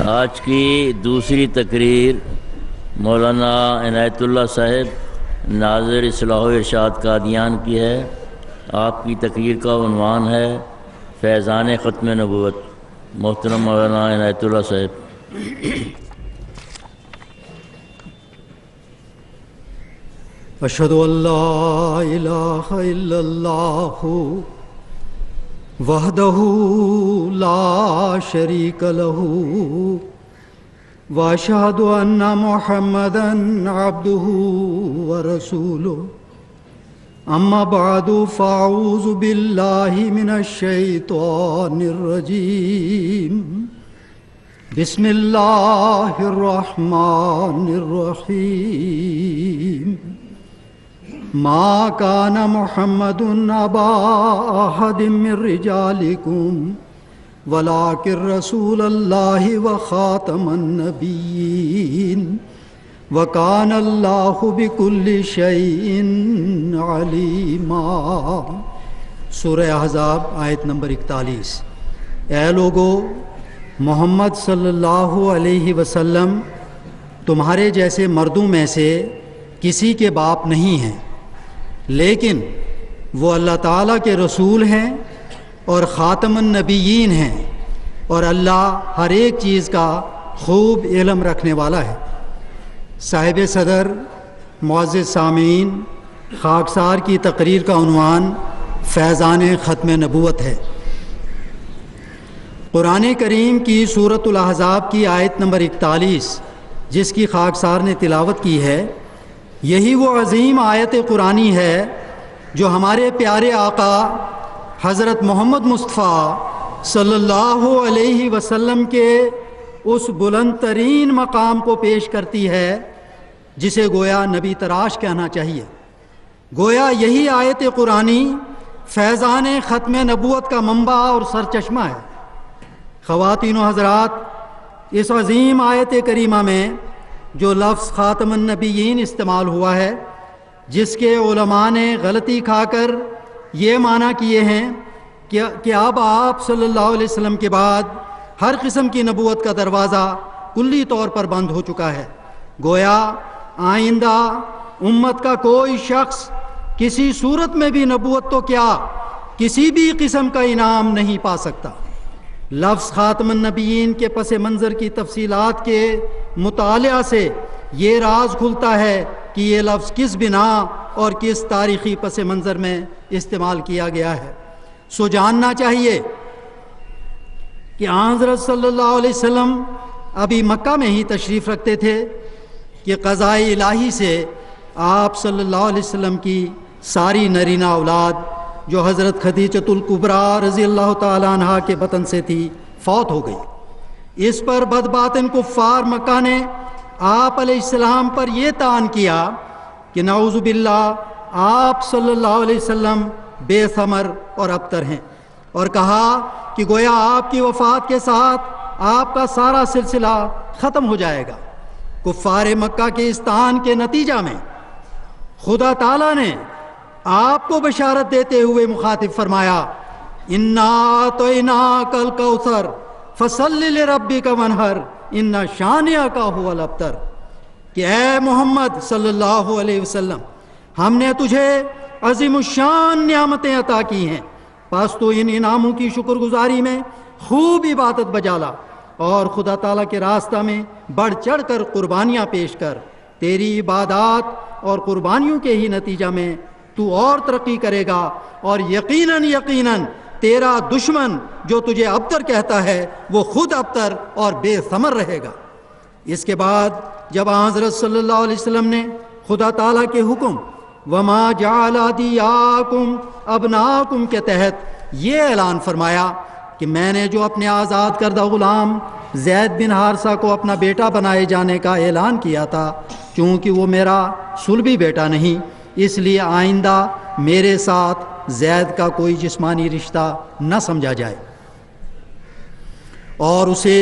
آج کی دوسری تقریر مولانا عنایت اللہ صاحب ناظر اصلاح و ارشاد قادیان کی ہے۔ آپ کی تقریر کا عنوان ہے فیضان ختم نبوت۔ محترم مولانا عنایت اللہ صاحب۔ اشہد ان لا الہ الا اللہ وحدہ لا شریک لہ واشہد ان محمدا عبدہ ورسولہ اما بعد فاعوذ باللہ من الشیطان الرجیم بسم اللہ الرحمن الرحیم ما کان محمد ابا احد من رجالکم ولکن رسول اللہ وخاتم النبیین وکان اللہ بکل شیء علیما۔ سورہ احزاب آیت نمبر 41۔ اے لوگو، محمد صلی اللہ علیہ وسلم تمہارے جیسے مردوں میں سے کسی کے باپ نہیں ہیں، لیکن وہ اللہ تعالیٰ کے رسول ہیں اور خاتم النبیین ہیں، اور اللہ ہر ایک چیز کا خوب علم رکھنے والا ہے۔ صاحب صدر، معزز سامعین، خاکسار کی تقریر کا عنوان فیضان ختم نبوت ہے۔ قرآن کریم کی سورۃ الاحزاب کی آیت نمبر 41 جس کی خاکسار نے تلاوت کی ہے، یہی وہ عظیم آیت قرآنی ہے جو ہمارے پیارے آقا حضرت محمد مصطفیٰ صلی اللہ علیہ وسلم کے اس بلند ترین مقام کو پیش کرتی ہے جسے گویا نبی تراش کہنا چاہیے۔ گویا یہی آیت قرآنی فیضان ختم نبوت کا منبع اور سرچشمہ ہے۔ خواتین و حضرات، اس عظیم آیت کریمہ میں جو لفظ خاتم النبیین استعمال ہوا ہے، جس کے علماء نے غلطی کھا کر یہ معنی کیے ہیں کہ اب آپ صلی اللہ علیہ وسلم کے بعد ہر قسم کی نبوت کا دروازہ کلی طور پر بند ہو چکا ہے، گویا آئندہ امت کا کوئی شخص کسی صورت میں بھی نبوت تو کیا کسی بھی قسم کا انعام نہیں پا سکتا۔ لفظ خاتم النبیین کے پس منظر کی تفصیلات کے مطالعہ سے یہ راز کھلتا ہے کہ یہ لفظ کس بنا اور کس تاریخی پس منظر میں استعمال کیا گیا ہے۔ سو جاننا چاہیے کہ حضرت صلی اللہ علیہ وسلم ابھی مکہ میں ہی تشریف رکھتے تھے کہ قضاء الہی سے آپ صلی اللہ علیہ وسلم کی ساری نرینہ اولاد جو حضرت خدیجۃ الکبریٰ رضی اللہ تعالیٰ عنہ کے بطن سے تھی فوت ہو گئی۔ اس پر بدباطن کفار مکہ نے آپ علیہ السلام پر یہ طعن کیا کہ نعوذ باللہ آپ صلی اللہ علیہ وسلم بے ثمر اور ابتر ہیں، اور کہا کہ گویا آپ کی وفات کے ساتھ آپ کا سارا سلسلہ ختم ہو جائے گا۔ کفار مکہ کے اس طعن کے نتیجہ میں خدا تعالیٰ نے آپ کو بشارت دیتے ہوئے مخاطب فرمایا، اِنَّا أَعْطَيْنَاكَ الْكَوْثَرَ فَصَلِّ لِرَبِّكَ وَانْحَرْ إِنَّ شَانِئَكَ هُوَ الْأَبْتَرُ، کہ اے محمد صلی اللہ علیہ وسلم، ہم نے تجھے عظیم الشان نعمتیں عطا کی ہیں، پس تو ان انعاموں کی شکر گزاری میں خوب عبادت بجا لا اور خدا تعالیٰ کے راستہ میں بڑھ چڑھ کر قربانیاں پیش کر۔ تیری عبادات اور قربانیوں کے ہی نتیجہ میں تو اور ترقی کرے گا، اور یقیناً یقیناً تیرا دشمن جو تجھے ابتر کہتا ہے وہ خود ابتر اور بے ثمر رہے گا۔ اس کے بعد جب حضرت صلی اللہ علیہ وسلم نے خدا تعالیٰ کے حکم وَمَا جَعَلَ أَدْعِيَاءَكُمْ أَبْنَاءَكُمْ کے تحت یہ اعلان فرمایا کہ میں نے جو اپنے آزاد کردہ غلام زید بن حارثہ کو اپنا بیٹا بنائے جانے کا اعلان کیا تھا، چونکہ وہ میرا صلبی بیٹا نہیں، اس لیے آئندہ میرے ساتھ زید کا کوئی جسمانی رشتہ نہ سمجھا جائے اور اسے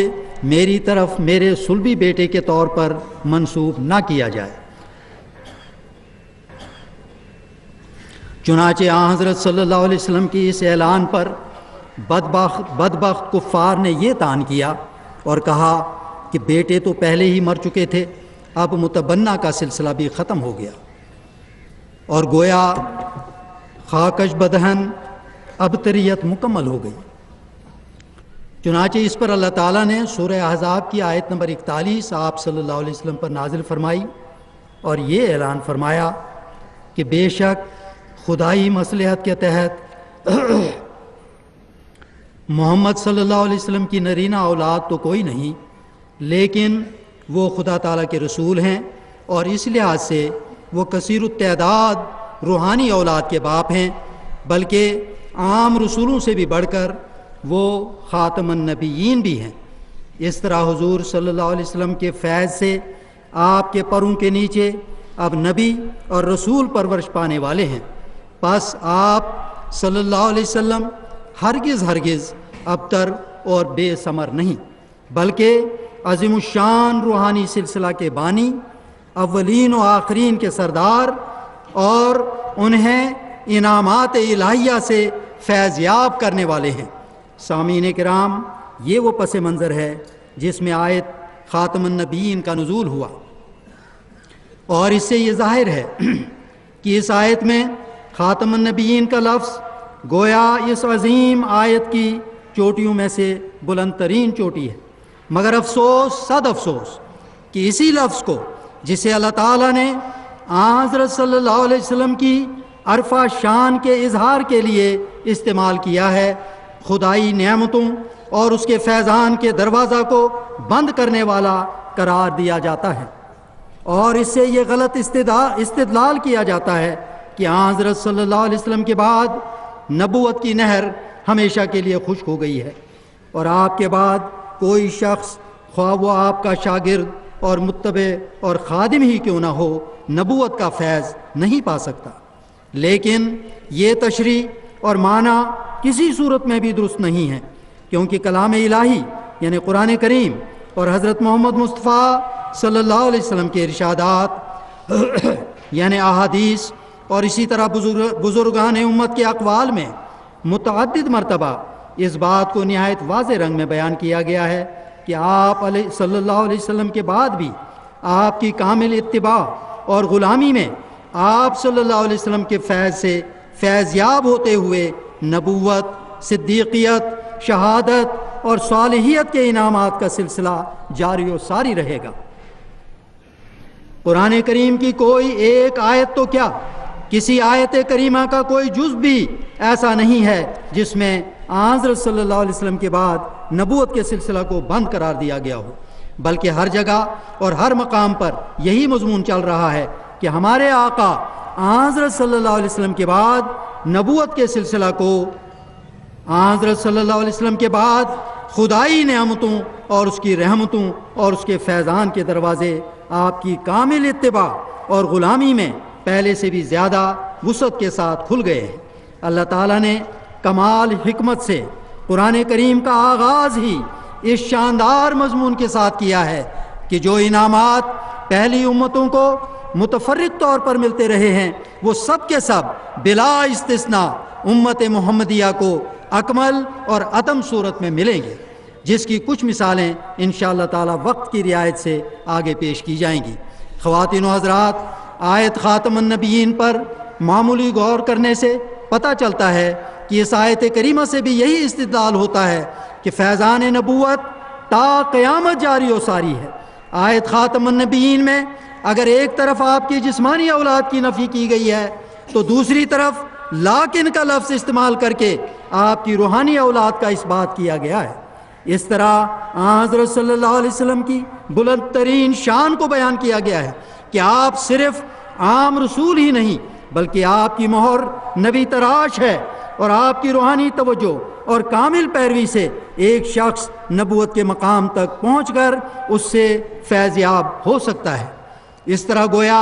میری طرف میرے صلبی بیٹے کے طور پر منسوب نہ کیا جائے۔ چنانچہ حضرت صلی اللہ علیہ وسلم کی اس اعلان پر بدبخت کفار نے یہ طعن کیا اور کہا کہ بیٹے تو پہلے ہی مر چکے تھے، اب متبنہ کا سلسلہ بھی ختم ہو گیا، اور گویا خاکش بدہن ابتریت مکمل ہو گئی۔ چنانچہ اس پر اللہ تعالیٰ نے سورہ احزاب کی آیت نمبر 41 آپ صلی اللہ علیہ وسلم پر نازل فرمائی اور یہ اعلان فرمایا کہ بے شک خدائی مصلحت کے تحت محمد صلی اللہ علیہ وسلم کی نرینہ اولاد تو کوئی نہیں، لیکن وہ خدا تعالیٰ کے رسول ہیں، اور اس لحاظ سے وہ کثیر التعداد روحانی اولاد کے باپ ہیں، بلکہ عام رسولوں سے بھی بڑھ کر وہ خاتم النبیین بھی ہیں۔ اس طرح حضور صلی اللہ علیہ وسلم کے فیض سے آپ کے پروں کے نیچے اب نبی اور رسول پرورش پانے والے ہیں، پس آپ صلی اللہ علیہ وسلم ہرگز ابتر اور بے ثمر نہیں، بلکہ عظیم الشان روحانی سلسلہ کے بانی، اولین و آخرین کے سردار، اور انہیں انعامات الہیہ سے فیض یاب کرنے والے ہیں۔ سامعین کرام، یہ وہ پس منظر ہے جس میں آیت خاتم النبیین کا نزول ہوا، اور اس سے یہ ظاہر ہے کہ اس آیت میں خاتم النبیین کا لفظ گویا اس عظیم آیت کی چوٹیوں میں سے بلند ترین چوٹی ہے، مگر افسوس صد افسوس کہ اسی لفظ کو جسے اللہ تعالیٰ نے حضرت صلی اللہ علیہ وسلم کی عرفہ شان کے اظہار کے لیے استعمال کیا ہے، خدائی نعمتوں اور اس کے فیضان کے دروازہ کو بند کرنے والا قرار دیا جاتا ہے، اور اس سے یہ غلط استدلال کیا جاتا ہے کہ حضرت صلی اللہ علیہ وسلم کے بعد نبوت کی نہر ہمیشہ کے لیے خشک ہو گئی ہے، اور آپ کے بعد کوئی شخص خواہ وہ آپ کا شاگرد اور متبع اور خادم ہی کیوں نہ ہو نبوت کا فیض نہیں پا سکتا۔ لیکن یہ تشریح اور معنی کسی صورت میں بھی درست نہیں ہے، کیونکہ کلام الہی یعنی قرآن کریم اور حضرت محمد مصطفیٰ صلی اللہ علیہ وسلم کے ارشادات یعنی احادیث اور اسی طرح بزرگان امت کے اقوال میں متعدد مرتبہ اس بات کو نہایت واضح رنگ میں بیان کیا گیا ہے کہ آپ صلی اللہ علیہ وسلم کے بعد بھی آپ کی کامل اتباع اور غلامی میں آپ صلی اللہ علیہ وسلم کے فیض سے فیض یاب ہوتے ہوئے نبوت، صدیقیت، شہادت اور صالحیت کے انعامات کا سلسلہ جاری و ساری رہے گا۔ قرآن کریم کی کوئی ایک آیت تو کیا، کسی آیت کریمہ کا کوئی جز بھی ایسا نہیں ہے جس میں حضرت صلی اللہ علیہ وسلم کے بعد نبوت کے سلسلہ کو بند قرار دیا گیا ہو، بلکہ ہر جگہ اور ہر مقام پر یہی مضمون چل رہا ہے کہ ہمارے آقا حضرت صلی اللہ علیہ وسلم کے بعد نبوت کے سلسلہ کو، حضرت صلی اللہ علیہ وسلم کے بعد خدائی نعمتوں اور اس کی رحمتوں اور اس کے فیضان کے دروازے آپ کی کامل اتباع اور غلامی میں پہلے سے بھی زیادہ وسعت کے ساتھ کھل گئے ہیں۔ اللہ تعالیٰ نے کمال حکمت سے قرآن کریم کا آغاز ہی اس شاندار مضمون کے ساتھ کیا ہے کہ جو انعامات پہلی امتوں کو متفرق طور پر ملتے رہے ہیں وہ سب کے سب بلا استثناء امت محمدیہ کو اکمل اور اتم صورت میں ملیں گے، جس کی کچھ مثالیں انشاءاللہ تعالی وقت کی رعایت سے آگے پیش کی جائیں گی۔ خواتین و حضرات، آیت خاتم النبیین پر معمولی غور کرنے سے پتہ چلتا ہے کہ اس آیت کریمہ سے بھی یہی استدلال ہوتا ہے کہ فیضان نبوت تا قیامت جاری و ساری ہے۔ آیت خاتم النبیین میں اگر ایک طرف آپ کی جسمانی اولاد کی نفی کی گئی ہے تو دوسری طرف لیکن کا لفظ استعمال کر کے آپ کی روحانی اولاد کا اس بات کیا گیا ہے۔ اس طرح حضرت صلی اللہ علیہ وسلم کی بلند ترین شان کو بیان کیا گیا ہے کہ آپ صرف عام رسول ہی نہیں بلکہ آپ کی مہر نبی تراش ہے، اور آپ کی روحانی توجہ اور کامل پیروی سے ایک شخص نبوت کے مقام تک پہنچ کر اس سے فیض یاب ہو سکتا ہے۔ اس طرح گویا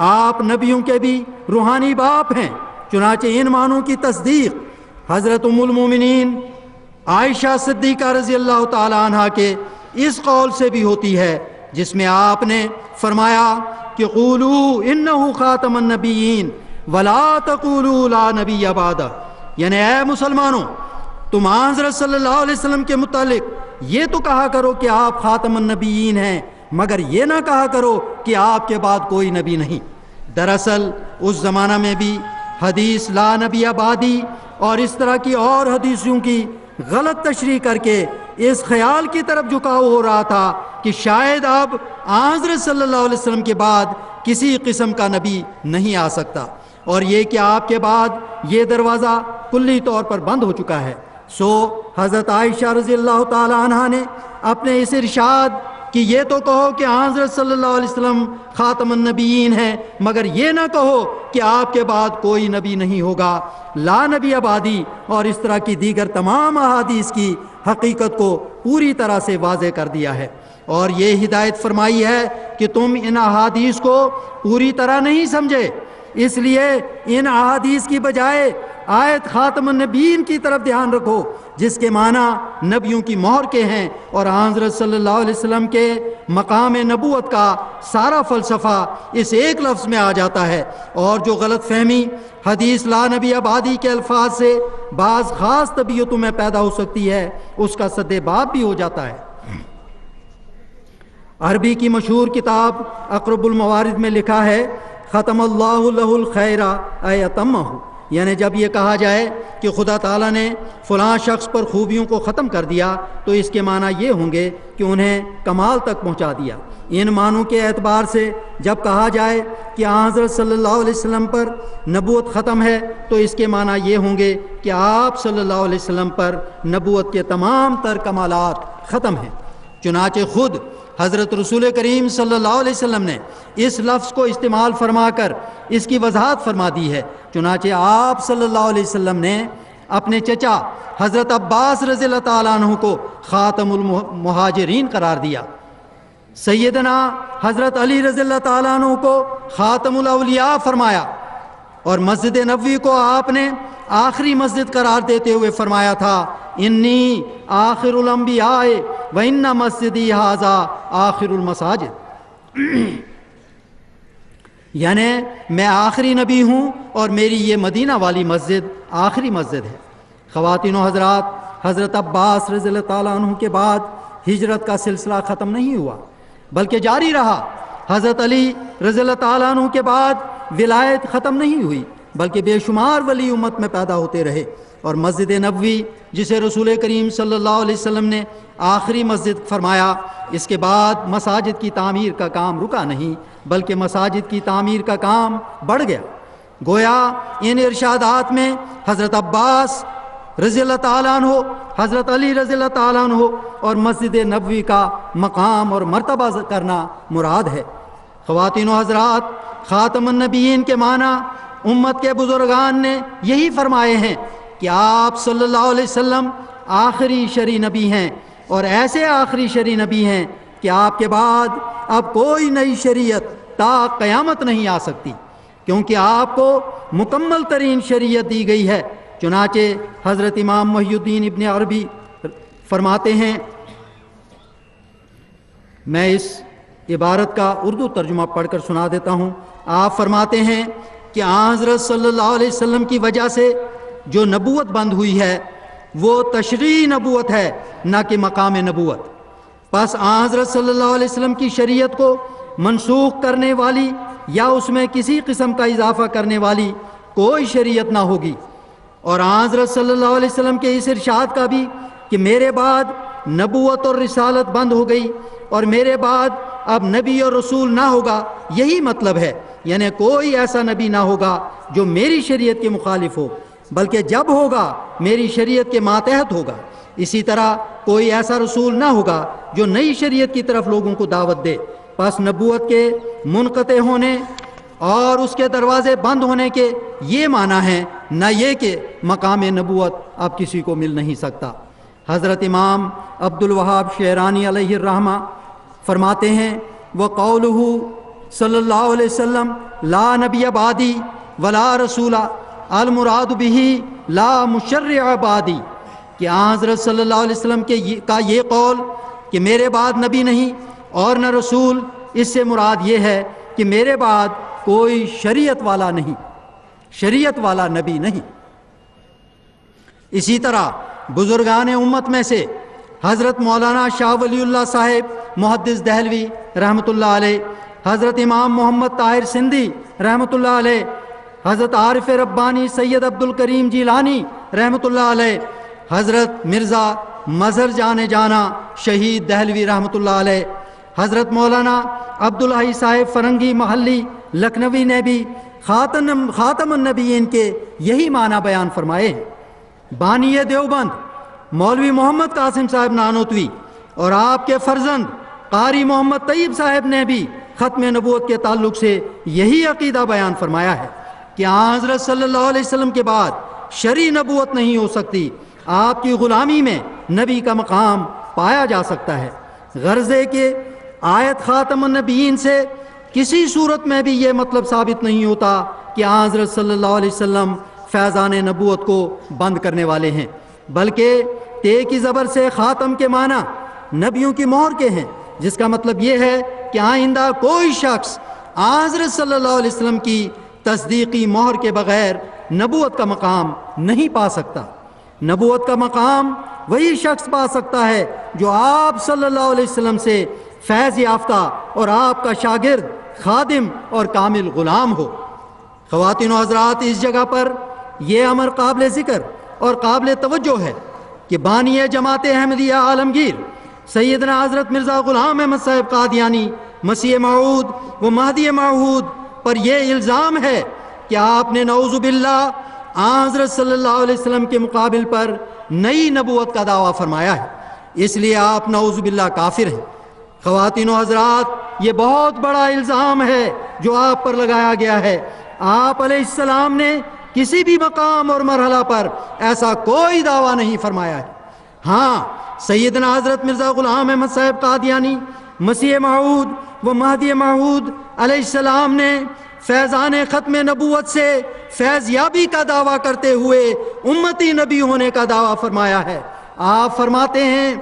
آپ نبیوں کے بھی روحانی باپ ہیں، چنانچہ ان معنوں کی تصدیق حضرت ام المومنین عائشہ صدیقہ رضی اللہ تعالی عنہ کے اس قول سے بھی ہوتی ہے جس میں آپ نے فرمایا کہ قولوا انہ خاتم النبیین ولا تقولوا لا نبی بعدہ، یعنی اے مسلمانوں، تم حضرت صلی اللہ علیہ وسلم کے متعلق یہ تو کہا کرو کہ آپ خاتم النبیین ہیں، مگر یہ نہ کہا کرو کہ آپ کے بعد کوئی نبی نہیں۔ دراصل اس زمانہ میں بھی حدیث لا نبی بعدی اور اس طرح کی اور حدیثوں کی غلط تشریح کر کے اس خیال کی طرف جھکاؤ ہو رہا تھا کہ شاید اب حضرت صلی اللہ علیہ وسلم کے بعد کسی قسم کا نبی نہیں آ سکتا، اور یہ کہ آپ کے بعد یہ دروازہ کلی طور پر بند ہو چکا ہے۔ سو حضرت عائشہ رضی اللہ تعالی عنہ نے اپنے اس ارشاد کہ یہ تو کہو کہ حضرت صلی اللہ علیہ وسلم خاتم النبیین ہیں، مگر یہ نہ کہو کہ آپ کے بعد کوئی نبی نہیں ہوگا، لا نبی بعدی، اور اس طرح کی دیگر تمام احادیث کی حقیقت کو پوری طرح سے واضح کر دیا ہے، اور یہ ہدایت فرمائی ہے کہ تم ان احادیث کو پوری طرح نہیں سمجھے، اس لیے ان احادیث کی بجائے آیت خاتم النبیین کی طرف دھیان رکھو، جس کے معنی نبیوں کی مہر کے ہیں، اور حضرت صلی اللہ علیہ وسلم کے مقام نبوت کا سارا فلسفہ اس ایک لفظ میں آ جاتا ہے، اور جو غلط فہمی حدیث لا نبی بعدی کے الفاظ سے بعض خاص طبیعتوں میں پیدا ہو سکتی ہے، اس کا سد باب بھی ہو جاتا ہے۔ عربی کی مشہور کتاب اقرب الموارد میں لکھا ہے ختم اللہ لہ الخیر ایتمہ، یعنی جب یہ کہا جائے کہ خدا تعالیٰ نے فلاں شخص پر خوبیوں کو ختم کر دیا تو اس کے معنی یہ ہوں گے کہ انہیں کمال تک پہنچا دیا۔ ان معنوں کے اعتبار سے جب کہا جائے کہ حضرت صلی اللہ علیہ وسلم پر نبوت ختم ہے تو اس کے معنی یہ ہوں گے کہ آپ صلی اللہ علیہ وسلم پر نبوت کے تمام تر کمالات ختم ہیں۔ چنانچہ خود حضرت رسول کریم صلی اللہ علیہ وسلم نے اس لفظ کو استعمال فرما کر اس کی وضاحت فرما دی ہے۔ چنانچہ آپ صلی اللہ علیہ وسلم نے اپنے چچا حضرت عباس رضی اللہ تعالیٰ عنہ کو خاتم المہاجرین قرار دیا، سیدنا حضرت علی رضی اللہ تعالیٰ عنہ کو خاتم الاولیاء فرمایا، اور مسجد نبوی کو آپ نے آخری مسجد قرار دیتے ہوئے فرمایا تھا انی آخر الانبیاء و ان مسجدی ھذا آخر المساجد، یعنی میں آخری نبی ہوں اور میری یہ مدینہ والی مسجد آخری مسجد ہے۔ خواتین و حضرات، حضرت عباس رضی اللہ تعالیٰ عنہ کے بعد ہجرت کا سلسلہ ختم نہیں ہوا بلکہ جاری رہا۔ حضرت علی رضی اللہ تعالیٰ عنہ کے بعد ولایت ختم نہیں ہوئی بلکہ بے شمار ولی امت میں پیدا ہوتے رہے، اور مسجد نبوی جسے رسول کریم صلی اللہ علیہ وسلم نے آخری مسجد فرمایا، اس کے بعد مساجد کی تعمیر کا کام رکا نہیں بلکہ مساجد کی تعمیر کا کام بڑھ گیا۔ گویا ان ارشادات میں حضرت عباس رضی اللہ تعالیٰ عنہ، حضرت علی رضی اللہ تعالیٰ عنہ اور مسجد نبوی کا مقام اور مرتبہ کرنا مراد ہے۔ خواتین و حضرات، خاتم النبیین کے معنی امت کے بزرگان نے یہی فرمائے ہیں کہ آپ صلی اللہ علیہ وسلم آخری شرعی نبی ہیں، اور ایسے آخری شرعی نبی ہیں کہ آپ کے بعد اب کوئی نئی شریعت تا قیامت نہیں آ سکتی، کیونکہ آپ کو مکمل ترین شریعت دی گئی ہے۔ چنانچہ حضرت امام محی الدین ابن عربی فرماتے ہیں، میں اس عبارت کا اردو ترجمہ پڑھ کر سنا دیتا ہوں۔ آپ فرماتے ہیں کہ حضرت صلی اللہ علیہ وسلم کی وجہ سے جو نبوت بند ہوئی ہے وہ تشریعی نبوت ہے، نہ کہ مقام نبوت۔ پس حضرت صلی اللہ علیہ وسلم کی شریعت کو منسوخ کرنے والی یا اس میں کسی قسم کا اضافہ کرنے والی کوئی شریعت نہ ہوگی، اور حضرت صلی اللہ علیہ وسلم کے اس ارشاد کا بھی کہ میرے بعد نبوت اور رسالت بند ہو گئی اور میرے بعد اب نبی اور رسول نہ ہوگا، یہی مطلب ہے، یعنی کوئی ایسا نبی نہ ہوگا جو میری شریعت کے مخالف ہو، بلکہ جب ہوگا میری شریعت کے ماتحت ہوگا۔ اسی طرح کوئی ایسا رسول نہ ہوگا جو نئی شریعت کی طرف لوگوں کو دعوت دے۔ پس نبوت کے منقطع ہونے اور اس کے دروازے بند ہونے کے یہ معنی ہیں، نہ یہ کہ مقام نبوت اب کسی کو مل نہیں سکتا۔ حضرت امام عبد الوہاب شعرانی علیہ الرحمہ فرماتے ہیں وَقَوْلُهُ صلی اللہ علیہ وسلم لا نبی بعدی ولا رسول المراد به لا مشرع بعدی، کہ حضرت صلی اللہ علیہ وسلم کا یہ قول کہ میرے بعد نبی نہیں اور نہ رسول، اس سے مراد یہ ہے کہ میرے بعد کوئی شریعت والا نہیں، شریعت والا نبی نہیں۔ اسی طرح بزرگان امت میں سے حضرت مولانا شاہ ولی اللہ صاحب محدث دہلوی رحمۃ اللہ علیہ، حضرت امام محمد طاہر سندھی رحمۃ اللہ علیہ، حضرت عارف ربانی سید عبد الکریم جیلانی رحمۃ اللہ علیہ، حضرت مرزا مظہر جان جانا شہید دہلوی رحمۃ اللہ علیہ، حضرت مولانا عبدالحی صاحب فرنگی محلی لکھنوی نے بھی خاتم النبیین کے یہی معنی بیان فرمائے ہیں۔ بانی دیوبند مولوی محمد قاسم صاحب نانوتوی اور آپ کے فرزند قاری محمد طیب صاحب نے بھی ختم نبوت کے تعلق سے یہی عقیدہ بیان فرمایا ہے کہ حضرت صلی اللہ علیہ وسلم کے بعد شرعی نبوت نہیں ہو سکتی، آپ کی غلامی میں نبی کا مقام پایا جا سکتا ہے۔ غرض ہے کہ آیت خاتم النبیین سے کسی صورت میں بھی یہ مطلب ثابت نہیں ہوتا کہ حضرت صلی اللہ علیہ وسلم فیضان نبوت کو بند کرنے والے ہیں، بلکہ تے کی زبر سے خاتم کے معنی نبیوں کی مہر کے ہیں، جس کا مطلب یہ ہے کہ آئندہ کوئی شخص حضرت صلی اللہ علیہ وسلم کی تصدیقی مہر کے بغیر نبوت کا مقام نہیں پا سکتا۔ نبوت کا مقام وہی شخص پا سکتا ہے جو آپ صلی اللہ علیہ وسلم سے فیض یافتہ اور آپ کا شاگرد، خادم اور کامل غلام ہو۔ خواتین و حضرات، اس جگہ پر یہ امر قابل ذکر اور قابل توجہ ہے کہ بانی جماعت احمدیہ عالمگیر سیدنا حضرت مرزا غلام احمد صاحب قادیانی مسیح موعود و مہدی موعود پر یہ الزام ہے کہ آپ نے نعوذ باللہ حضرت صلی اللہ علیہ وسلم کے مقابل پر نئی نبوت کا دعویٰ فرمایا ہے، اس لیے آپ نعوذ باللہ کافر ہیں۔ خواتین و حضرات، یہ بہت بڑا الزام ہے جو آپ پر لگایا گیا ہے۔ آپ علیہ السلام نے کسی بھی مقام اور مرحلہ پر ایسا کوئی دعویٰ نہیں فرمایا ہے۔ ہاں، سیدنا حضرت مرزا غلام احمد صاحب قادیانی مسیح موعود و مہدی موعود علیہ السلام نے فیضان ختم نبوت سے فیض یابی کا دعویٰ کرتے ہوئے امتی نبی ہونے کا دعویٰ فرمایا ہے۔ آپ فرماتے ہیں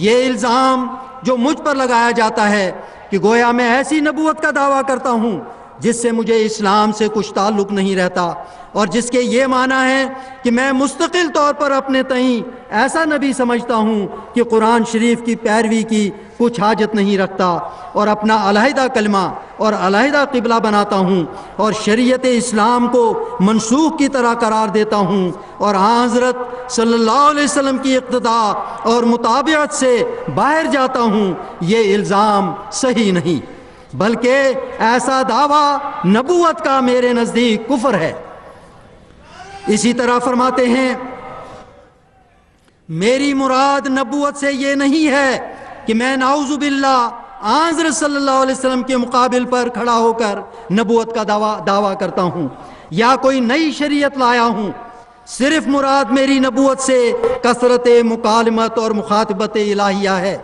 یہ الزام جو مجھ پر لگایا جاتا ہے کہ گویا میں ایسی نبوت کا دعویٰ کرتا ہوں جس سے مجھے اسلام سے کچھ تعلق نہیں رہتا، اور جس کے یہ معنی ہے کہ میں مستقل طور پر اپنے تئیں ایسا نبی سمجھتا ہوں کہ قرآن شریف کی پیروی کی کچھ حاجت نہیں رکھتا، اور اپنا علیحدہ کلمہ اور علیحدہ قبلہ بناتا ہوں، اور شریعت اسلام کو منسوخ کی طرح قرار دیتا ہوں، اور حضرت صلی اللہ علیہ وسلم کی اقتداء اور مطابعت سے باہر جاتا ہوں، یہ الزام صحیح نہیں، بلکہ ایسا دعویٰ نبوت کا میرے نزدیک کفر ہے۔ اسی طرح فرماتے ہیں میری مراد نبوت سے یہ نہیں ہے کہ میں نعوذ باللہ حضرت صلی اللہ علیہ وسلم کے مقابل پر کھڑا ہو کر نبوت کا دعویٰ کرتا ہوں یا کوئی نئی شریعت لایا ہوں۔ صرف مراد میری نبوت سے کثرت مکالمت اور مخاطبت الہیہ ہے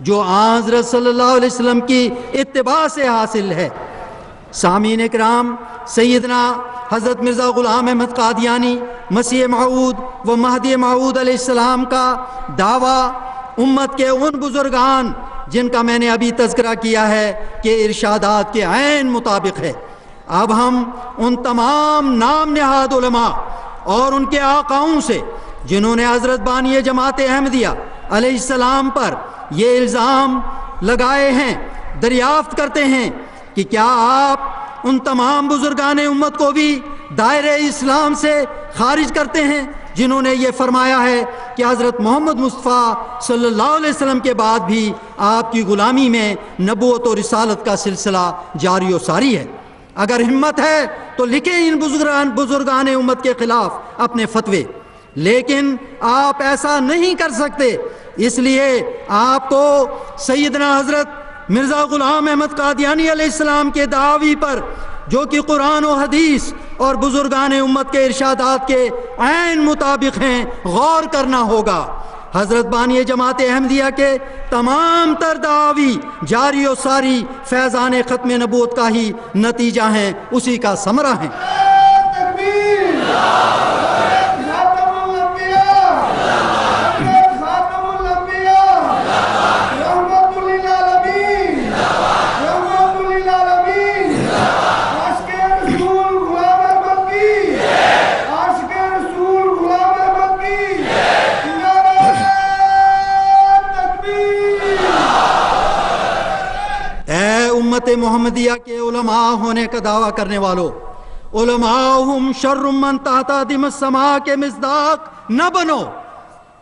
جو حضرت صلی اللہ علیہ وسلم کی اتباع سے حاصل ہے۔ سامعین اکرام، سیدنا حضرت مرزا غلام احمد قادیانی مسیح موعود و مہدی موعود علیہ السلام کا دعویٰ امت کے ان بزرگان جن کا میں نے ابھی تذکرہ کیا ہے کہ ارشادات کے عین مطابق ہے۔ اب ہم ان تمام نام نہاد علماء اور ان کے آقاؤں سے جنہوں نے حضرت بانی جماعت احمدیہ علیہ السلام پر یہ الزام لگائے ہیں دریافت کرتے ہیں کہ کیا آپ ان تمام بزرگان امت کو بھی دائرہ اسلام سے خارج کرتے ہیں جنہوں نے یہ فرمایا ہے کہ حضرت محمد مصطفیٰ صلی اللہ علیہ وسلم کے بعد بھی آپ کی غلامی میں نبوت و رسالت کا سلسلہ جاری و ساری ہے؟ اگر ہمت ہے تو لکھیں ان بزرگان امت کے خلاف اپنے فتوے، لیکن آپ ایسا نہیں کر سکتے، اس لیے آپ کو سیدنا حضرت مرزا غلام احمد قادیانی علیہ السلام کے دعوی پر جو کہ قرآن و حدیث اور بزرگان امت کے ارشادات کے عین مطابق ہیں غور کرنا ہوگا۔ حضرت بانی جماعت احمدیہ کے تمام تر دعاوی جاری و ساری فیضان ختم نبوت کا ہی نتیجہ ہیں، اسی کا ثمرہ ہیں۔ امت محمدیہ کے علماء ہونے کا دعویٰ کرنے والوں، علماءہم شر من تحت دم السماء کے مصداق نہ بنو،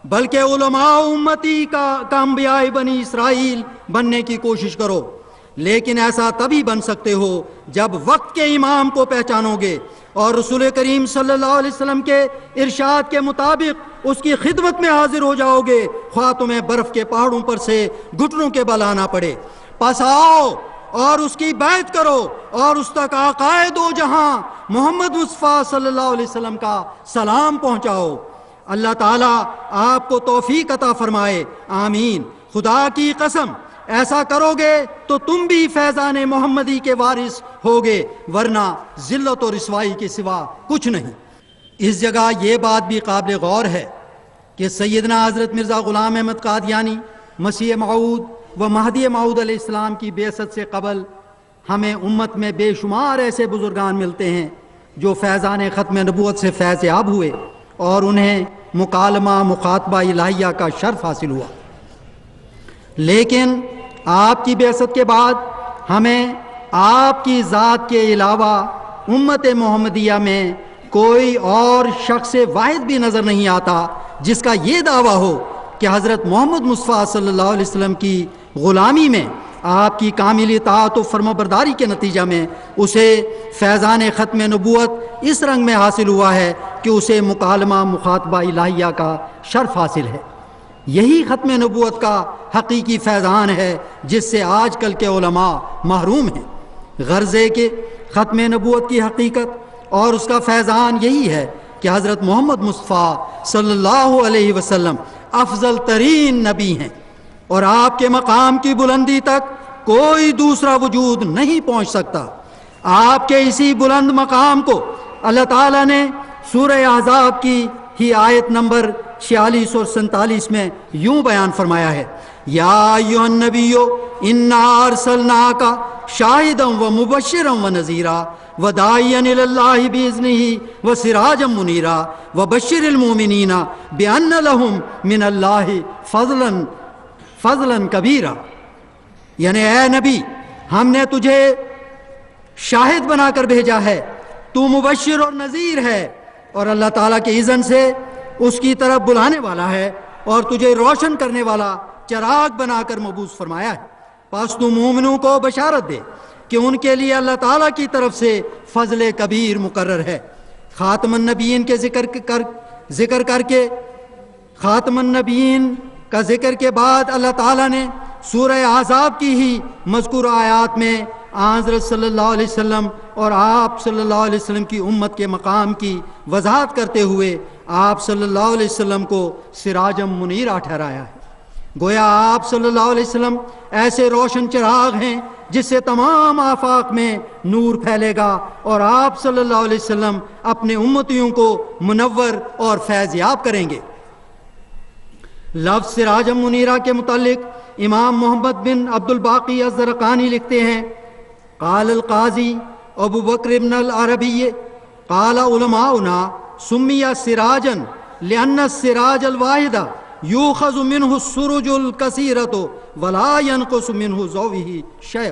بلکہ علماء امتی کا انبیاء بنی اسرائیل بننے کی کوشش کرو۔ لیکن ایسا تبھی بن سکتے ہو جب وقت کے امام کو پہچانو گے اور رسول کریم صلی اللہ علیہ وسلم کے ارشاد کے مطابق اس کی خدمت میں حاضر ہو جاؤ گے، خواہ تمہیں برف کے پہاڑوں پر سے گھٹنوں کے بل آنا پڑے۔ پس آؤ اور اس کی بیعت کرو اور اس تک آقائے دو جہاں محمد مصطفیٰ صلی اللہ علیہ وسلم کا سلام پہنچاؤ۔ اللہ تعالیٰ آپ کو توفیق عطا فرمائے، آمین۔ خدا کی قسم ایسا کرو گے تو تم بھی فیضان محمدی کے وارث ہوگے، ورنہ ذلت و رسوائی کے سوا کچھ نہیں۔ اس جگہ یہ بات بھی قابل غور ہے کہ سیدنا حضرت مرزا غلام احمد قادیانی مسیح موعود و مہدی موعود علیہ السلام کی بعثت سے قبل ہمیں امت میں بے شمار ایسے بزرگان ملتے ہیں جو فیضان ختم نبوت سے فیض یاب ہوئے اور انہیں مکالمہ مخاطبہ الہیہ کا شرف حاصل ہوا، لیکن آپ کی بعثت کے بعد ہمیں آپ کی ذات کے علاوہ امت محمدیہ میں کوئی اور شخص واحد بھی نظر نہیں آتا جس کا یہ دعویٰ ہو کہ حضرت محمد مصطفیٰ صلی اللہ علیہ وسلم کی غلامی میں آپ کی کامل اطاعت و فرمانبرداری کے نتیجہ میں اسے فیضان ختم نبوت اس رنگ میں حاصل ہوا ہے کہ اسے مکالمہ مخاطبہ الہیہ کا شرف حاصل ہے۔ یہی ختم نبوت کا حقیقی فیضان ہے جس سے آج کل کے علماء محروم ہیں۔ غرضے کہ ختم نبوت کی حقیقت اور اس کا فیضان یہی ہے کہ حضرت محمد مصطفیٰ صلی اللہ علیہ وسلم افضل ترین نبی ہیں اور آپ کے مقام کی بلندی تک کوئی دوسرا وجود نہیں پہنچ سکتا۔ آپ کے اسی بلند مقام کو اللہ تعالیٰ نے سورہ احزاب کی ہی آیت نمبر 46 اور 47 میں یوں بیان فرمایا ہے، یا ایھا النبی انا ارسلناک شاہدا ومبشرا ونذیرا وداعیا الی اللہ باذنہ وسراجا منیرا وبشر المؤمنین بان لهم من اللہ فضلا کبیرا۔ یعنی اے نبی، ہم نے تجھے شاہد بنا کر بھیجا ہے، تو مبشر اور نذیر ہے اور اللہ تعالیٰ کے اذن سے اس کی طرف بلانے والا ہے اور تجھے روشن کرنے والا چراغ بنا کر مبعوث فرمایا ہے۔ پس تو مومنوں کو بشارت دے کہ ان کے لیے اللہ تعالیٰ کی طرف سے فضل کبیر مقرر ہے۔ خاتم النبیین کے ذکر کر کے خاتم النبیین کا ذکر کے بعد اللہ تعالیٰ نے سورہ احزاب کی ہی مذکورہ آیات میں حضرت صلی اللہ علیہ وسلم اور آپ صلی اللہ علیہ وسلم کی امت کے مقام کی وضاحت کرتے ہوئے آپ صلی اللہ علیہ وسلم کو سراجم منیرہ ٹھہرایا ہے۔ گویا آپ صلی اللہ علیہ وسلم ایسے روشن چراغ ہیں جس سے تمام آفاق میں نور پھیلے گا اور آپ صلی اللہ علیہ وسلم اپنے امتیوں کو منور اور فیض یاب کریں گے۔ لفظ سراجم منیرہ کے متعلق امام محمد بن عبد الباقی الزرقانی لکھتے ہیں، قال القاضی ابو بکر بن العربی قال علماؤنا سمی سراجا لأن السراج الواحد یوخذ منہ السرج الکثیرۃ ولا ینقص منہ ضوئہ شیء۔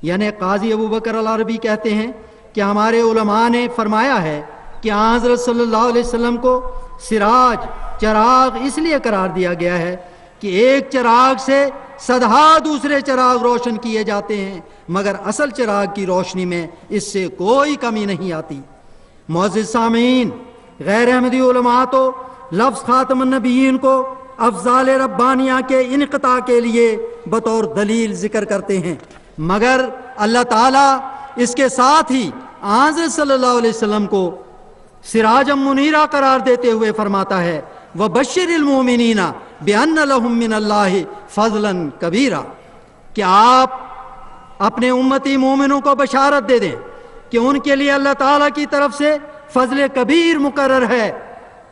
یعنی قاضی ابو بکر العربی کہتے ہیں کہ ہمارے علماء نے فرمایا ہے کہ حضرت صلی اللہ علیہ وسلم کو سراج چراغ اس لیے قرار دیا گیا ہے کہ ایک چراغ سے صدہا دوسرے چراغ روشن کیے جاتے ہیں، مگر اصل چراغ کی روشنی میں اس سے کوئی کمی نہیں آتی۔ معزز سامعین، غیر احمدی علماء تو لفظ خاتم النبیین کو افضال ربانیہ کے انقطاع کے لیے بطور دلیل ذکر کرتے ہیں، مگر اللہ تعالیٰ اس کے ساتھ ہی حضرت صلی اللہ علیہ وسلم کو سراجم منیرہ قرار دیتے ہوئے فرماتا ہے، وَبَشِّرِ الْمُؤْمِنِينَ بِأَنَّ لَهُم مِّنَ اللَّهِ فَضْلًا كَبِيرًا، کہ آپ اپنے امتی مومنوں کو بشارت دے دیں کہ ان کے لیے اللہ تعالیٰ کی طرف سے فضل کبیر مقرر ہے۔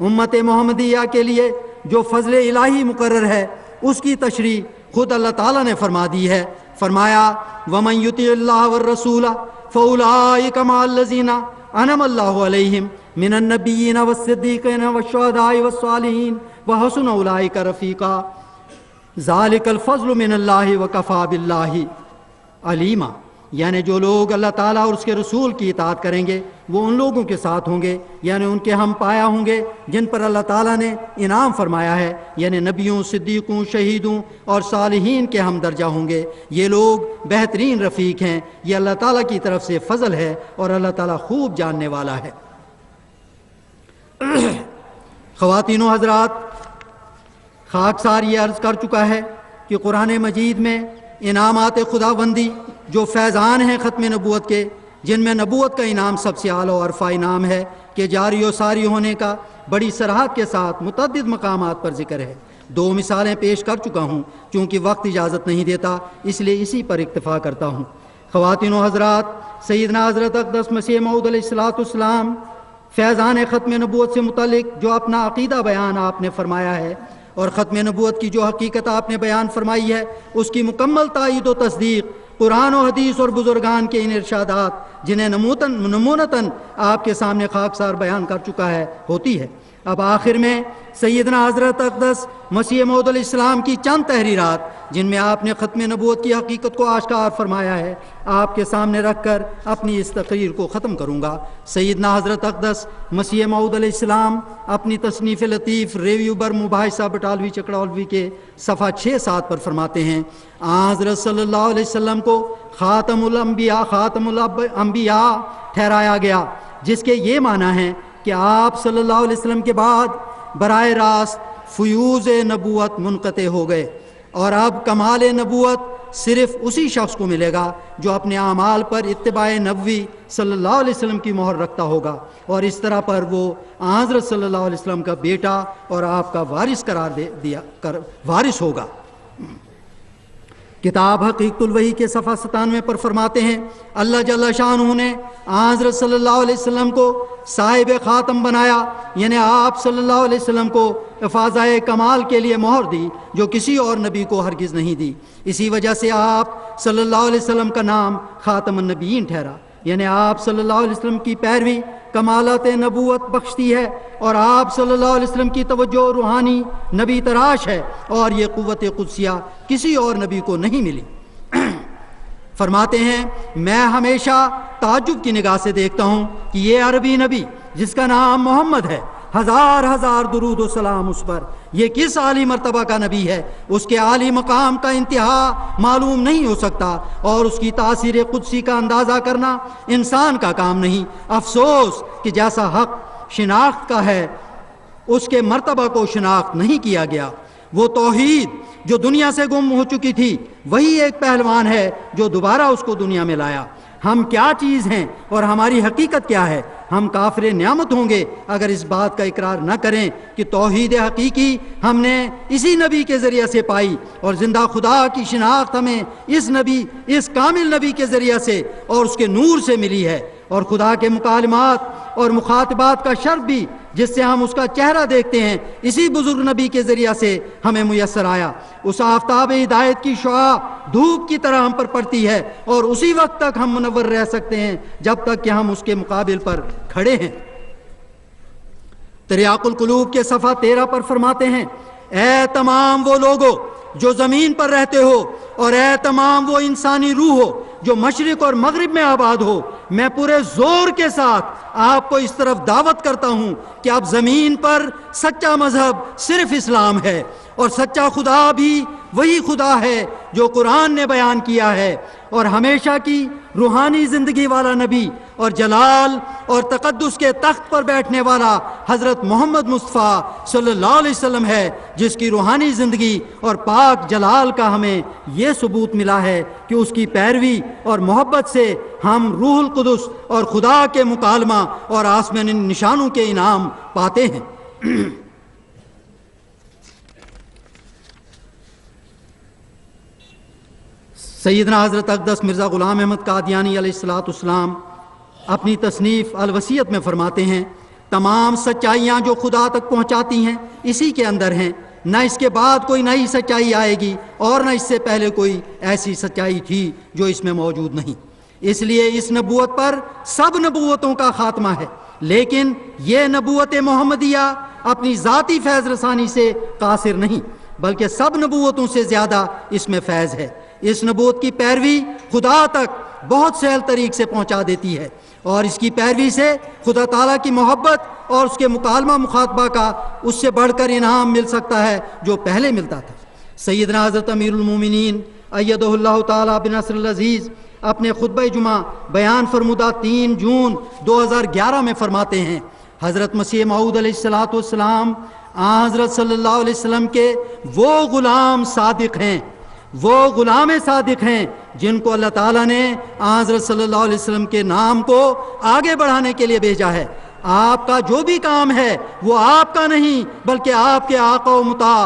امت محمدیہ کے لیے جو فضل الہی مقرر ہے اس کی تشریح خود اللہ تعالیٰ نے فرما دی ہے۔ فرمایا، وَمَن يُطِعِ اللَّهَ وَالرَّسُولَ فَأُولَٰئِكَ مَعَ الَّذِينَ أَنْعَمَ اللَّهُ عَلَيْهِم مِّنَ النَّبِيِّينَ وَالصِّدِّيقِينَ وَالشُّهَدَاءِ وَالصَّالِحِينَ وَحَسُنَ أُولَٰئِكَ رَفِيقًا ذَلِكَ الْفَضْلُ مِنَ اللَّهِ وَكَفَىٰ بِاللَّهِ علیما، یعنی جو لوگ اللہ تعالیٰ اور اس کے رسول کی اطاعت کریں گے وہ ان لوگوں کے ساتھ ہوں گے، یعنی ان کے ہم پایا ہوں گے جن پر اللہ تعالیٰ نے انعام فرمایا ہے، یعنی نبیوں، صدیقوں، شہیدوں اور صالحین کے ہم درجہ ہوں گے۔ یہ لوگ بہترین رفیق ہیں، یہ اللہ تعالیٰ کی طرف سے فضل ہے اور اللہ تعالیٰ خوب جاننے والا ہے۔ خواتین و حضرات، خاکسار یہ عرض کر چکا ہے کہ قرآن مجید میں انعامات خداوندی جو فیضان ہیں ختم نبوت کے، جن میں نبوت کا انعام سب سے اعلیٰ و عرفہ انعام ہے کہ جاری و ساری ہونے کا بڑی صراحت کے ساتھ متعدد مقامات پر ذکر ہے۔ 2 مثالیں پیش کر چکا ہوں، چونکہ وقت اجازت نہیں دیتا اس لیے اسی پر اکتفا کرتا ہوں۔ خواتین و حضرات، سیدنا حضرت اقدس مسیح موعود علیہ السلام فیضان ختم نبوت سے متعلق جو اپنا عقیدہ بیان آپ نے فرمایا ہے اور ختم نبوت کی جو حقیقت آپ نے بیان فرمائی ہے، اس کی مکمل تائید و تصدیق قرآن و حدیث اور بزرگان کے ان ارشادات جنہیں نمونتاً آپ کے سامنے خاکسار بیان کر چکا ہے ہوتی ہے۔ اب آخر میں سیدنا حضرت اقدس مسیح موعود علیہ السلام کی چند تحریرات جن میں آپ نے ختم نبوت کی حقیقت کو آشکار فرمایا ہے آپ کے سامنے رکھ کر اپنی اس تقریر کو ختم کروں گا۔ سیدنا حضرت اقدس مسیح موعود علیہ السلام اپنی تصنیف لطیف ریویو بر مباحثہ بٹالوی چکڑالوی کے صفحہ 6-7 پر فرماتے ہیں، حضرت صلی اللہ علیہ وسلم کو خاتم الانبیاء ٹھہرایا گیا، جس کے یہ معنی ہیں کہ آپ صلی اللہ علیہ وسلم کے بعد براہ راست فیوز نبوت منقطع ہو گئے، اور اب کمال نبوت صرف اسی شخص کو ملے گا جو اپنے اعمال پر اتباع نبوی صلی اللہ علیہ وسلم کی مہر رکھتا ہوگا، اور اس طرح پر وہ حضرت صلی اللہ علیہ وسلم کا بیٹا اور آپ کا وارث قرار وارث ہوگا۔ کتاب حقیقت الوحی کے صفحہ 97 پر فرماتے ہیں، اللہ جل شانہ نے حضرت صلی اللہ علیہ وسلم کو صاحب خاتم بنایا، یعنی آپ صلی اللہ علیہ وسلم کو افاضۂ کمال کے لیے مہر دی جو کسی اور نبی کو ہرگز نہیں دی۔ اسی وجہ سے آپ صلی اللہ علیہ وسلم کا نام خاتم النبیین ٹھہرا، یعنی آپ صلی اللہ علیہ وسلم کی پیروی کمالات نبوت بخشتی ہے، اور آپ صلی اللہ علیہ وسلم کی توجہ روحانی نبی تراش ہے، اور یہ قوت قدسیہ کسی اور نبی کو نہیں ملی۔ فرماتے ہیں، میں ہمیشہ تعجب کی نگاہ سے دیکھتا ہوں کہ یہ عربی نبی جس کا نام محمد ہے، ہزار ہزار درود و سلام اس پر، یہ کس عالی مرتبہ کا نبی ہے، اس کے عالی مقام کا انتہا معلوم نہیں ہو سکتا، اور اس کی تاثیر قدسی کا اندازہ کرنا انسان کا کام نہیں۔ افسوس کہ جیسا حق شناخت کا ہے اس کے مرتبہ کو شناخت نہیں کیا گیا۔ وہ توحید جو دنیا سے گم ہو چکی تھی وہی ایک پہلوان ہے جو دوبارہ اس کو دنیا میں لایا۔ ہم کیا چیز ہیں اور ہماری حقیقت کیا ہے؟ ہم کافر نعمت ہوں گے اگر اس بات کا اقرار نہ کریں کہ توحید حقیقی ہم نے اسی نبی کے ذریعے سے پائی، اور زندہ خدا کی شناخت ہمیں اس کامل نبی کے ذریعے سے اور اس کے نور سے ملی ہے، اور خدا کے مکالمات اور مخاطبات کا شرف بھی جس سے ہم اس کا چہرہ دیکھتے ہیں اسی بزرگ نبی کے ذریعے سے ہمیں میسر آیا۔ اس آفتاب ہدایت کی شعاع دھوپ کی طرح ہم پر پڑتی ہے، اور اسی وقت تک ہم منور رہ سکتے ہیں جب تک کہ ہم اس کے مقابل پر کھڑے ہیں۔ تریاق القلوب کے صفحہ 13 پر فرماتے ہیں، اے تمام وہ لوگو جو زمین پر رہتے ہو، اور اے تمام وہ انسانی روح ہو جو مشرق اور مغرب میں آباد ہو، میں پورے زور کے ساتھ آپ کو اس طرف دعوت کرتا ہوں کہ اب زمین پر سچا مذہب صرف اسلام ہے، اور سچا خدا بھی وہی خدا ہے جو قرآن نے بیان کیا ہے، اور ہمیشہ کی روحانی زندگی والا نبی اور جلال اور تقدس کے تخت پر بیٹھنے والا حضرت محمد مصطفیٰ صلی اللہ علیہ وسلم ہے، جس کی روحانی زندگی اور پاک جلال کا ہمیں یہ ثبوت ملا ہے کہ اس کی پیروی اور محبت سے ہم روح القدس اور خدا کے مکالمہ اور آسمانی نشانوں کے انعام پاتے ہیں۔ سیدنا حضرت اقدس مرزا غلام احمد قادیانی علیہ السلام اپنی تصنیف الوصیت میں فرماتے ہیں، تمام سچائیاں جو خدا تک پہنچاتی ہیں اسی کے اندر ہیں، نہ اس کے بعد کوئی نئی سچائی آئے گی، اور نہ اس سے پہلے کوئی ایسی سچائی تھی جو اس میں موجود نہیں۔ اس لیے اس نبوت پر سب نبوتوں کا خاتمہ ہے، لیکن یہ نبوت محمدیہ اپنی ذاتی فیض رسانی سے قاصر نہیں، بلکہ سب نبوتوں سے زیادہ اس میں فیض ہے۔ اس نبوت کی پیروی خدا تک بہت سہل طریق سے پہنچا دیتی ہے، اور اس کی پیروی سے خدا تعالیٰ کی محبت اور اس کے مکالمہ مخاطبہ کا اس سے بڑھ کر انعام مل سکتا ہے جو پہلے ملتا تھا۔ سیدنا حضرت امیر المومنین ایدہ اللہ تعالیٰ بنصر العزیز اپنے خطبہ جمعہ بیان فرمودہ 3 جون 2011 میں فرماتے ہیں، حضرت مسیح موعود علیہ السلام حضرت صلی اللہ علیہ وسلم کے وہ غلام صادق ہیں، وہ غلام صادق ہیں جن کو اللہ تعالیٰ نے حضرت صلی اللہ علیہ وسلم کے نام کو آگے بڑھانے کے لیے بھیجا ہے۔ آپ کا جو بھی کام ہے وہ آپ کا نہیں بلکہ آپ کے آقا و مطاع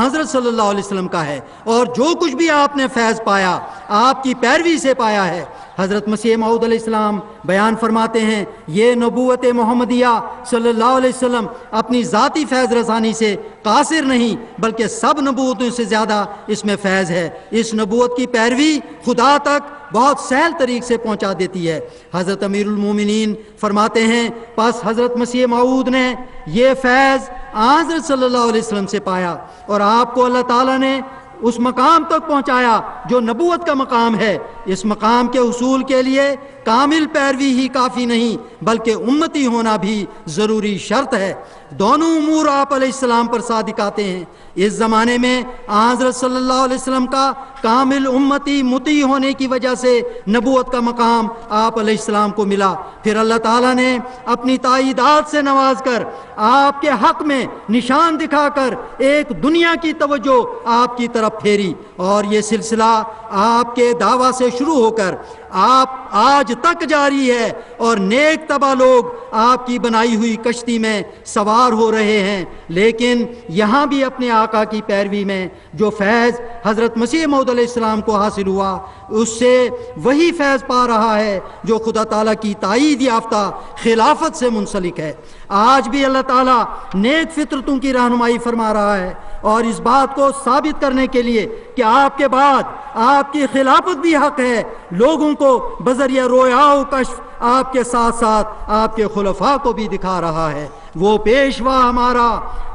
حضرت صلی اللہ علیہ وسلم کا ہے، اور جو کچھ بھی آپ نے فیض پایا آپ کی پیروی سے پایا ہے۔ حضرت مسیح موعود علیہ السلام بیان فرماتے ہیں، یہ نبوت محمدیہ صلی اللہ علیہ وسلم اپنی ذاتی فیض رسانی سے قاصر نہیں بلکہ سب نبوتوں سے زیادہ اس میں فیض ہے۔ اس نبوت کی پیروی خدا تک بہت سہل طریق سے پہنچا دیتی ہے۔ حضرت امیر المومنین فرماتے ہیں، پس حضرت مسیح موعود نے یہ فیض حضرت صلی اللہ علیہ وسلم سے پایا، اور آپ کو اللہ تعالیٰ نے اس مقام تک پہنچایا جو نبوت کا مقام ہے۔ اس مقام کے حصول کے لیے کامل پیروی ہی کافی نہیں بلکہ امتی ہونا بھی ضروری شرط ہے۔ دونوں امور آپ علیہ السلام پر صادق آتے ہیں۔ اس زمانے میں حضرت صلی اللہ علیہ وسلم کا کامل امتی مطیع ہونے کی وجہ سے نبوت کا مقام آپ علیہ السلام کو ملا، پھر اللہ تعالیٰ نے اپنی تائیدات سے نواز کر آپ کے حق میں نشان دکھا کر ایک دنیا کی توجہ آپ کی طرف پھیری، اور یہ سلسلہ آپ کے دعویٰ سے شروع ہو کر آپ آج تک جاری ہے، اور نیک طبع لوگ آپ کی بنائی ہوئی کشتی میں سوار ہو رہے ہیں۔ لیکن یہاں بھی اپنے آقا کی پیروی میں جو فیض حضرت مسیح موعود علیہ السلام کو حاصل ہوا اس سے وہی فیض پا رہا ہے جو خدا تعالیٰ کی تائید یافتہ خلافت سے منسلک ہے۔ آج بھی اللہ تعالیٰ نیک فطرتوں کی رہنمائی فرما رہا ہے، اور اس بات کو ثابت کرنے کے لیے کہ آپ کے بعد آپ کی خلافت بھی حق ہے، لوگوں کو بذریعہ رویا و کشف آپ کے ساتھ ساتھ آپ کے خلفاء کو بھی دکھا رہا ہے۔ وہ پیشوا ہمارا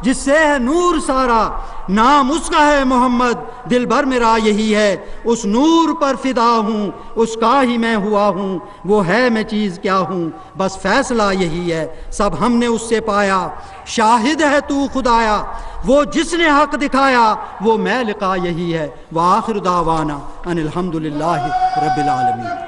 جس سے ہے نور سارا، نام اس کا ہے محمد، دل بھر میرا یہی ہے، اس نور پر فدا ہوں، اس کا ہی میں ہوا ہوں، وہ ہے میں چیز کیا ہوں، بس فیصلہ یہی ہے، سب ہم نے اس سے پایا، شاہد ہے تو خدایا، وہ جس نے حق دکھایا وہ میں لقا یہی ہے۔ وآخر دعوانا ان الحمدللہ رب العالمین۔